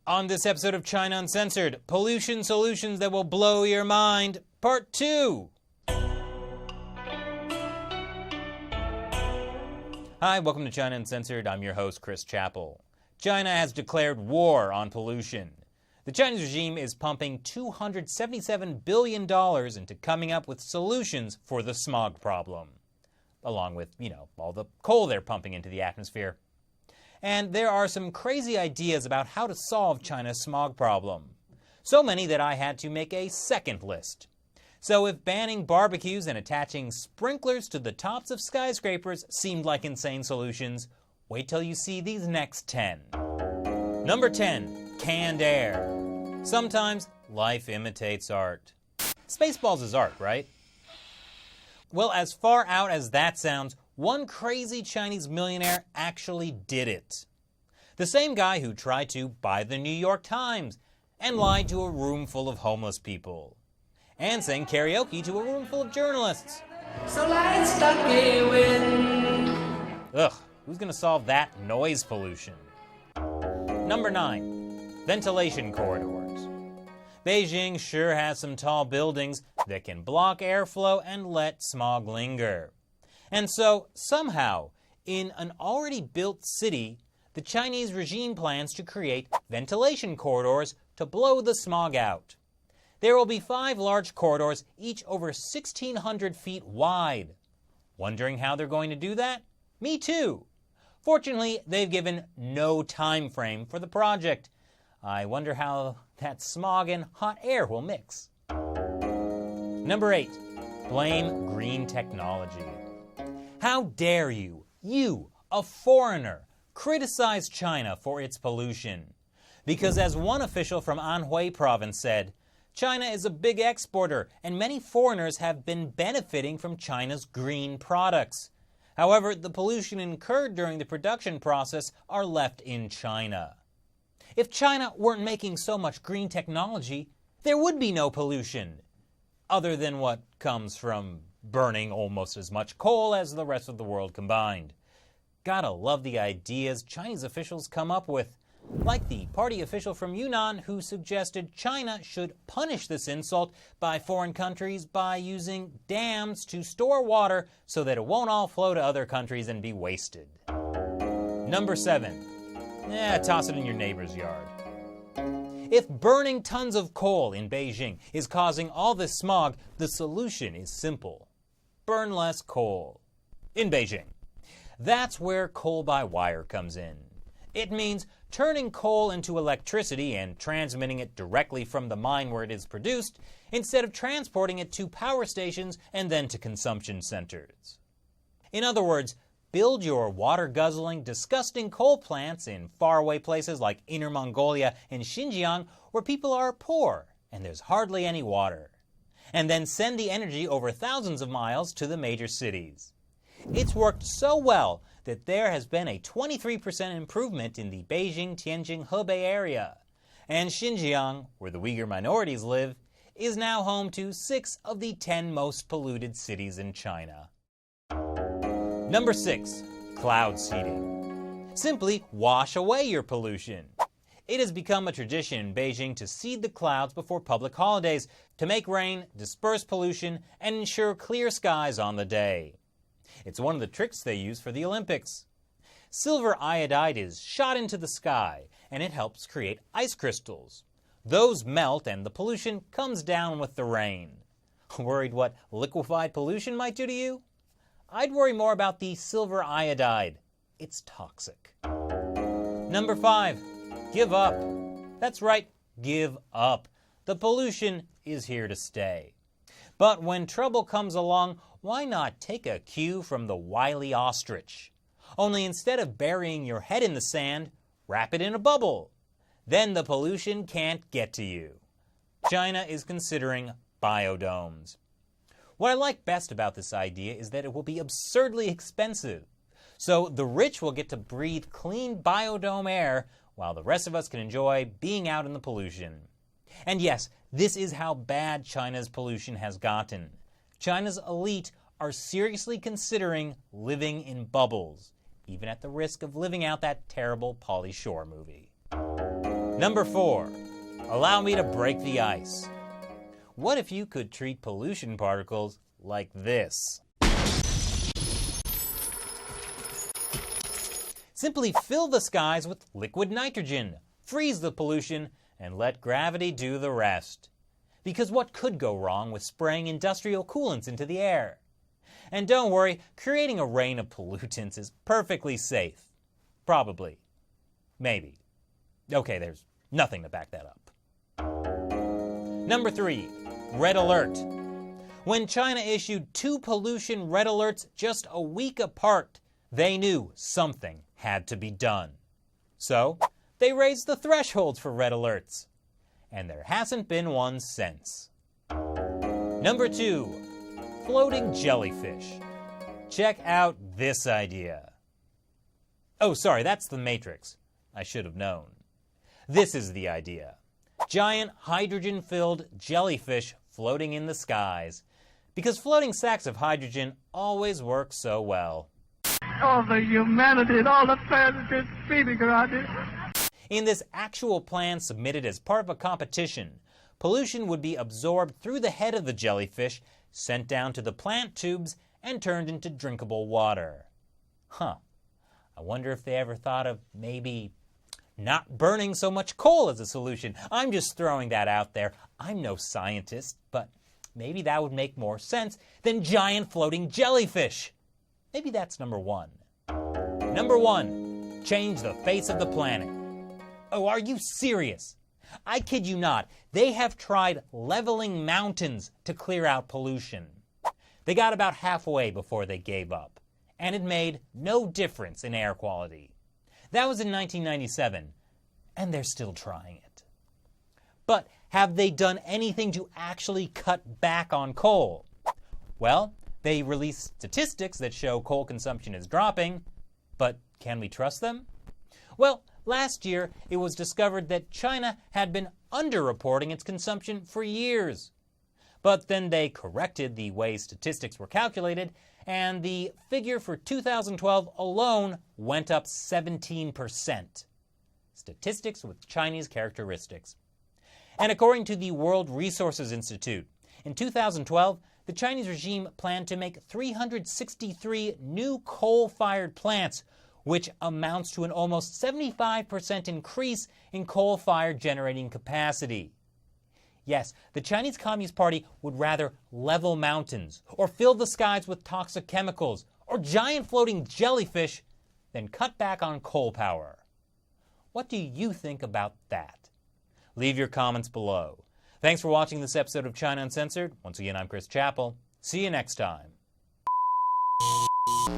On this episode of China Uncensored, pollution solutions that will blow your mind, part 2. Hi, welcome to China Uncensored. I'm your host, Chris Chappell. China has declared war on pollution. The Chinese regime is pumping $277 billion into coming up with solutions for the smog problem, along with, all the coal they're pumping into the atmosphere. And there are some crazy ideas about how to solve China's smog problem. So many that I had to make a second list. So if banning barbecues and attaching sprinklers to the tops of skyscrapers seemed like insane solutions, wait till you see these next 10. Number 10, canned air. Sometimes life imitates art. Spaceballs is art, right? Well, as far out as that sounds, one crazy Chinese millionaire actually did it. The same guy who tried to buy the New York Times and lied to a room full of homeless people. And sang karaoke to a room full of journalists. So let's start going. Ugh, who's gonna solve that noise pollution? Number 9, ventilation corridors. Beijing sure has some tall buildings that can block airflow and let smog linger. And so, somehow, in an already built city, the Chinese regime plans to create ventilation corridors to blow the smog out. There will be 5 large corridors, each over 1,600 feet wide. Wondering how they're going to do that? Me too. Fortunately, they've given no time frame for the project. I wonder how that smog and hot air will mix. Number 8, blame green technology. How dare you, a foreigner, criticize China for its pollution? Because as one official from Anhui province said, China is a big exporter and many foreigners have been benefiting from China's green products. However, the pollution incurred during the production process are left in China. If China weren't making so much green technology, there would be no pollution, other than what comes from burning almost as much coal as the rest of the world combined. Gotta love the ideas Chinese officials come up with, like the party official from Yunnan who suggested China should punish this insult by foreign countries by using dams to store water so that it won't all flow to other countries and be wasted. Number 7, toss it in your neighbor's yard. If burning tons of coal in Beijing is causing all this smog, the solution is simple. Burn less coal. In Beijing. That's where coal by wire comes in. It means turning coal into electricity and transmitting it directly from the mine where it is produced, instead of transporting it to power stations and then to consumption centers. In other words, build your water-guzzling, disgusting coal plants in faraway places like Inner Mongolia and Xinjiang where people are poor and there's hardly any water. And then send the energy over thousands of miles to the major cities. It's worked so well that there has been a 23% improvement in the Beijing-Tianjin-Hebei area. And Xinjiang, where the Uyghur minorities live, is now home to 6 of the 10 most polluted cities in China. Number 6, cloud seeding. Simply wash away your pollution. It has become a tradition in Beijing to seed the clouds before public holidays to make rain, disperse pollution, and ensure clear skies on the day. It's one of the tricks they use for the Olympics. Silver iodide is shot into the sky, and it helps create ice crystals. Those melt, and the pollution comes down with the rain. Worried what liquefied pollution might do to you? I'd worry more about the silver iodide. It's toxic. Number 5. Give up. That's right, give up. The pollution is here to stay. But when trouble comes along, why not take a cue from the wily ostrich? Only instead of burying your head in the sand, wrap it in a bubble. Then the pollution can't get to you. China is considering biodomes. What I like best about this idea is that it will be absurdly expensive. So the rich will get to breathe clean biodome air while the rest of us can enjoy being out in the pollution. And yes, this is how bad China's pollution has gotten. China's elite are seriously considering living in bubbles, even at the risk of living out that terrible Pauly Shore movie. Number 4. Allow me to break the ice. What if you could treat pollution particles like this? Simply fill the skies with liquid nitrogen, freeze the pollution, and let gravity do the rest. Because what could go wrong with spraying industrial coolants into the air? And don't worry, creating a rain of pollutants is perfectly safe. Probably. Maybe. Okay, there's nothing to back that up. Number 3. Red alert. When China issued 2 pollution red alerts just a week apart, they knew something had to be done. So, they raised the thresholds for red alerts. And there hasn't been one since. Number 2. Floating jellyfish. Check out this idea. Oh, sorry, that's the Matrix. I should have known. This is the idea. Giant hydrogen-filled jellyfish floating in the skies. Because floating sacks of hydrogen always work so well. All the humanity and all the fans feeling around it. In this actual plan submitted as part of a competition, pollution would be absorbed through the head of the jellyfish, sent down to the plant tubes, and turned into drinkable water. Huh. I wonder if they ever thought of maybe not burning so much coal as a solution. I'm just throwing that out there. I'm no scientist, but maybe that would make more sense than giant floating jellyfish. Maybe that's number 1. Number 1, change the face of the planet. Oh, are you serious? I kid you not. They have tried leveling mountains to clear out pollution. They got about halfway before they gave up, and it made no difference in air quality. That was in 1997, and they're still trying it. But have they done anything to actually cut back on coal? Well, they release statistics that show coal consumption is dropping, but can we trust them? Well, last year it was discovered that China had been underreporting its consumption for years. But then they corrected the way statistics were calculated, and the figure for 2012 alone went up 17%. Statistics with Chinese characteristics. And according to the World Resources Institute, in 2012, the Chinese regime planned to make 363 new coal-fired plants, which amounts to an almost 75% increase in coal-fired generating capacity. Yes, the Chinese Communist Party would rather level mountains, or fill the skies with toxic chemicals, or giant floating jellyfish than cut back on coal power. What do you think about that? Leave your comments below. Thanks for watching this episode of China Uncensored. Once again, I'm Chris Chappell. See you next time.